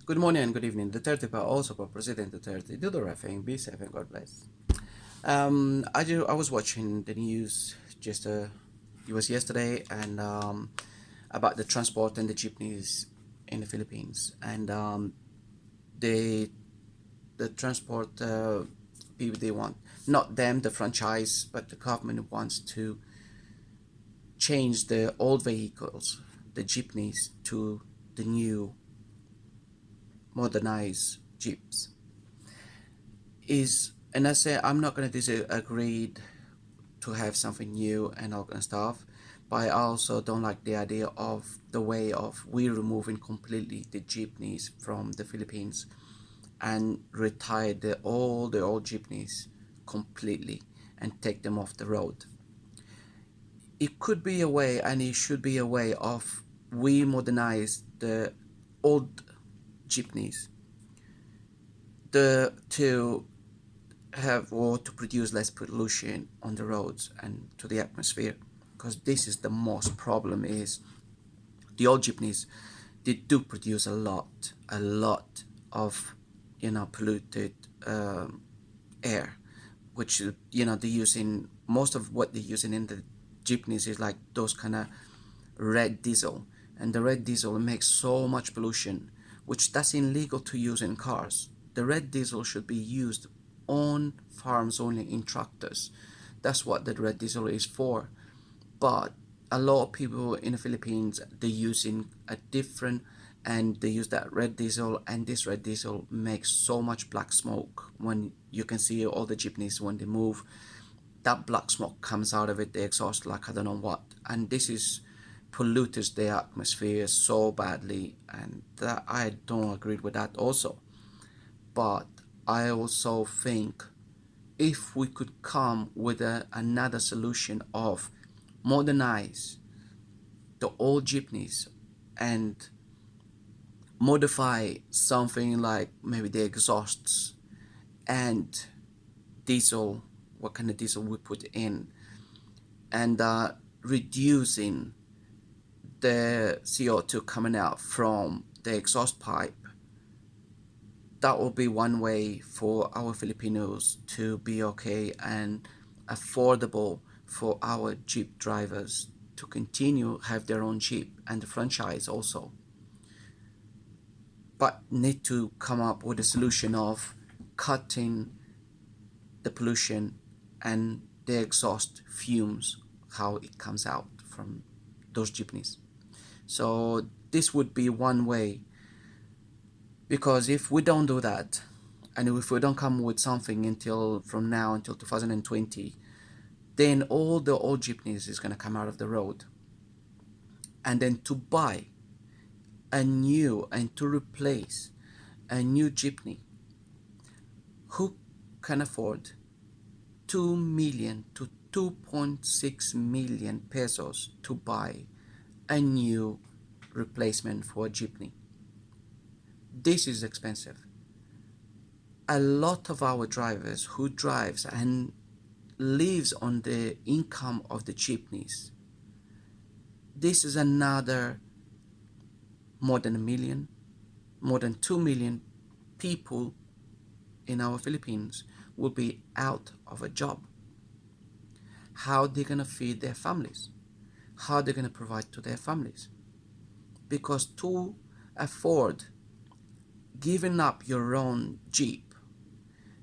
Good morning and good evening. Duterte pa also for President Duterte. Do the right thing. Be safe and God bless. I was watching the news just it was yesterday and about the transport and the jeepneys in the Philippines and they the transport people they want not them the franchise but the government wants to change the old vehicles the jeepneys to the new modernized jeeps is and I say I'm not going to disagree to have something new and all kind of stuff, but I also don't like the idea of the way of we removing completely the jeepneys from the Philippines and retire all the old jeepneys completely and take them off the road. It could be a way and it should be a way of we modernize the old jeepneys to have or to produce less pollution on the roads and to the atmosphere, because this is the most problem is the old jeepneys, they do produce a lot of polluted air, which they're using most of what they're using in the jeepneys is like those kind of red diesel, and the red diesel makes so much pollution, which that's illegal to use in cars. The red diesel should be used on farms only, in tractors. That's what the red diesel is for. But a lot of people in the Philippines, they're using a different, and they use that red diesel, and this red diesel makes so much black smoke. When you can see all the jeepneys when they move, that black smoke comes out of it, the exhaust, like I don't know what, and this is pollutes the atmosphere so badly, and that I don't agree with that also. But I also think if we could come with another solution of modernize the old jeepneys and modify something like maybe the exhausts and diesel, what kind of diesel we put in, and reducing the CO2 coming out from the exhaust pipe, that will be one way for our Filipinos to be okay and affordable for our Jeep drivers to continue have their own Jeep and the franchise also. But need to come up with a solution of cutting the pollution and the exhaust fumes, how it comes out from those jeepneys. So this would be one way, because if we don't do that, and if we don't come with something until from now until 2020, then all the old jeepneys is going to come out of the road, and then to buy a new and to replace a new jeepney, who can afford 2 million to 2.6 million pesos to buy a new replacement for a jeepney? This is expensive. A lot of our drivers who drives and lives on the income of the jeepneys, this is another more than 2 million people in our Philippines will be out of a job. How they gonna feed their families? How they gonna provide to their families? Because to afford giving up your own Jeep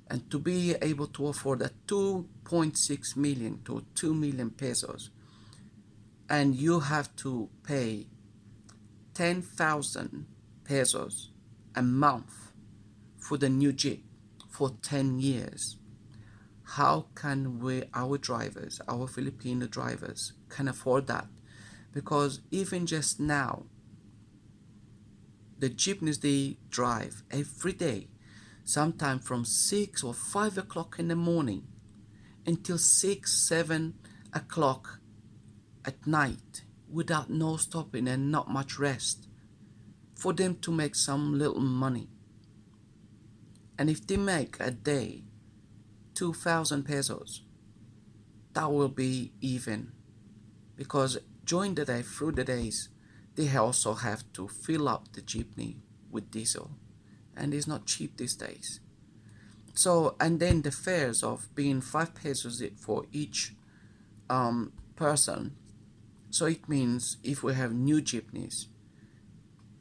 and to be able to afford a 2.6 million to 2 million pesos, and you have to pay 10,000 pesos a month for the new Jeep for 10 years. How can our drivers, our Filipino drivers, can afford that? Because even just now, the jeepneys they drive every day, sometime from 6 or 5 o'clock in the morning until 6, 7 o'clock at night, without no stopping and not much rest, for them to make some little money. And if they make a day 2,000 pesos, that will be even, because during the day, through the days, they also have to fill up the jeepney with diesel. and it's not cheap these days. So, and then the fares of being 5 pesos for each person. So it means if we have new jeepneys,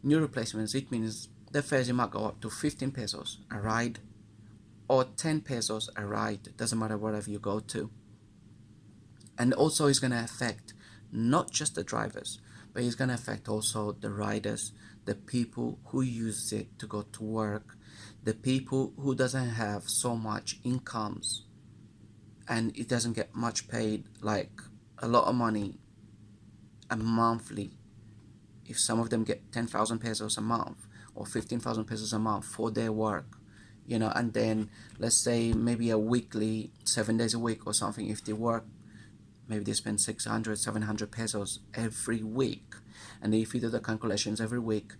new replacements, it means the fares might go up to 15 pesos a ride or 10 pesos a ride, doesn't matter wherever you go to. And also it's going to affect not just the drivers, but it's going to affect also the riders, the people who use it to go to work, the people who doesn't have so much incomes and it doesn't get much paid, like a lot of money a monthly. If some of them get 10,000 pesos a month or 15,000 pesos a month for their work, and then let's say maybe a weekly, 7 days a week or something, if they work, maybe they spend 600, 700 pesos every week. And if you do the calculations every week,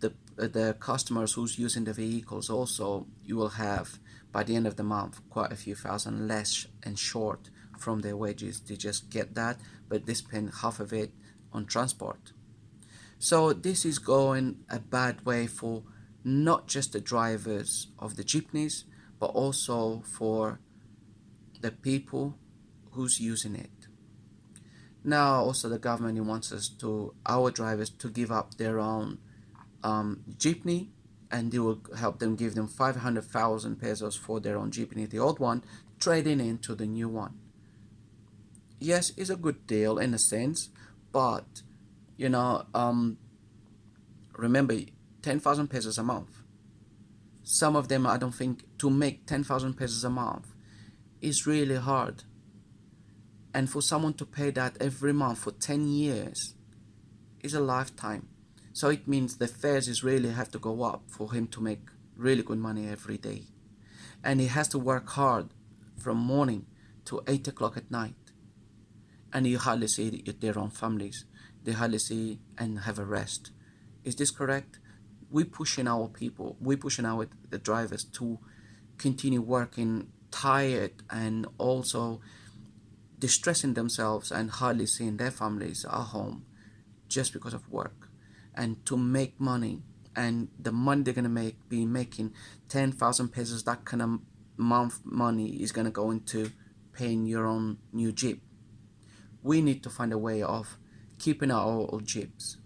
the customers who's using the vehicles also, you will have by the end of the month quite a few thousand less and short from their wages. They just get that, but they spend half of it on transport. So this is going a bad way for not just the drivers of the jeepneys, but also for the people who's using it. Now also the government wants our drivers to give up their own jeepney, and they will help them, give them 500,000 pesos for their own jeepney, the old one, trading into the new one. Yes, it's a good deal in a sense, but remember, 10,000 pesos a month. Some of them, I don't think, to make 10,000 pesos a month is really hard. And for someone to pay that every month for 10 years is a lifetime. So it means the fares is really have to go up for him to make really good money every day. And he has to work hard from morning to 8 o'clock at night. And you hardly see their own families. They hardly see and have a rest. Is this correct? We're pushing our people, we're pushing the drivers to continue working tired and also distressing themselves and hardly seeing their families at home just because of work, and to make money. And the money they're going to be making 10,000 pesos, that kind of month money is going to go into paying your own new jeep. We need to find a way of keeping our old jeeps.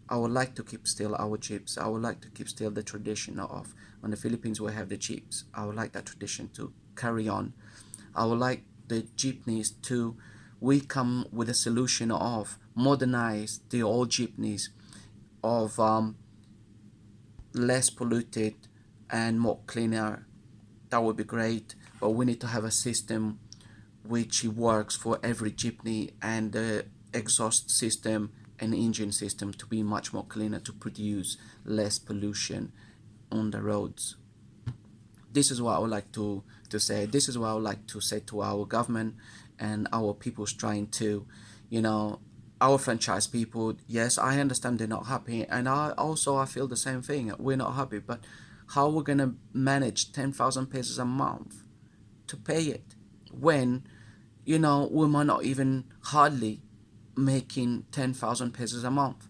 I would like to keep still our jeeps. I would like to keep still the tradition of, on the Philippines we have the jeeps. I would like that tradition to carry on. I would like the jeepneys to, we come with a solution of modernize the old jeepneys, of less polluted and more cleaner. That would be great, but we need to have a system which works for every jeepney, and the exhaust system and engine system to be much more cleaner, to produce less pollution on the roads. This is what I would like to say. This is what I would like to say to our government and our people's trying to, our franchise people. Yes, I understand they're not happy, and I feel the same thing. We're not happy, but how we're gonna manage 10,000 pesos a month to pay it when, we might not even hardly making 10,000 pesos a month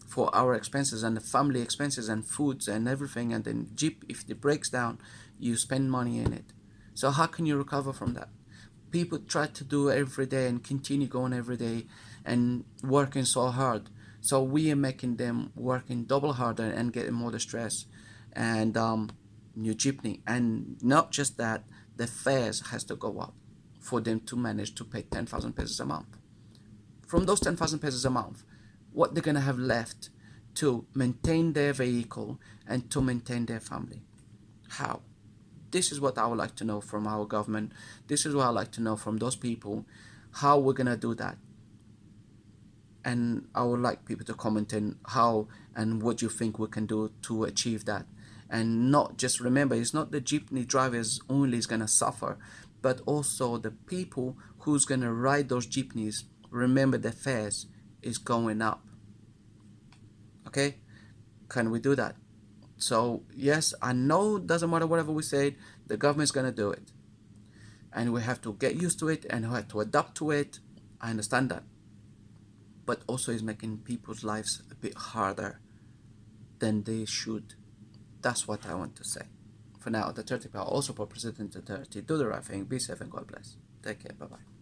for our expenses and the family expenses and foods and everything, and then jeep, if it breaks down, you spend money in it. So how can you recover from that? People try to do it every day and continue going every day and working so hard, so we are making them working double harder and getting more distress. And new jeepney, and not just that, the fares has to go up for them to manage to pay 10,000 pesos a month. From those 10,000 pesos a month, what they're gonna have left to maintain their vehicle and to maintain their family? How? This is what I would like to know from our government. This is what I'd like to know from those people, how we're gonna do that. And I would like people to comment on how and what you think we can do to achieve that. And not just, remember, it's not the jeepney drivers only is gonna suffer, but also the people who's gonna ride those jeepneys. Remember, the fares is going up. Okay, can we do that? So yes, I know it doesn't matter whatever we say, the government's gonna do it, and we have to get used to it and we have to adapt to it. I understand that, but also it's making people's lives a bit harder than they should. That's what I want to say. For now, the 30 power. Also for President Duterte. Do the right thing. Be safe and God bless. Take care. Bye-bye.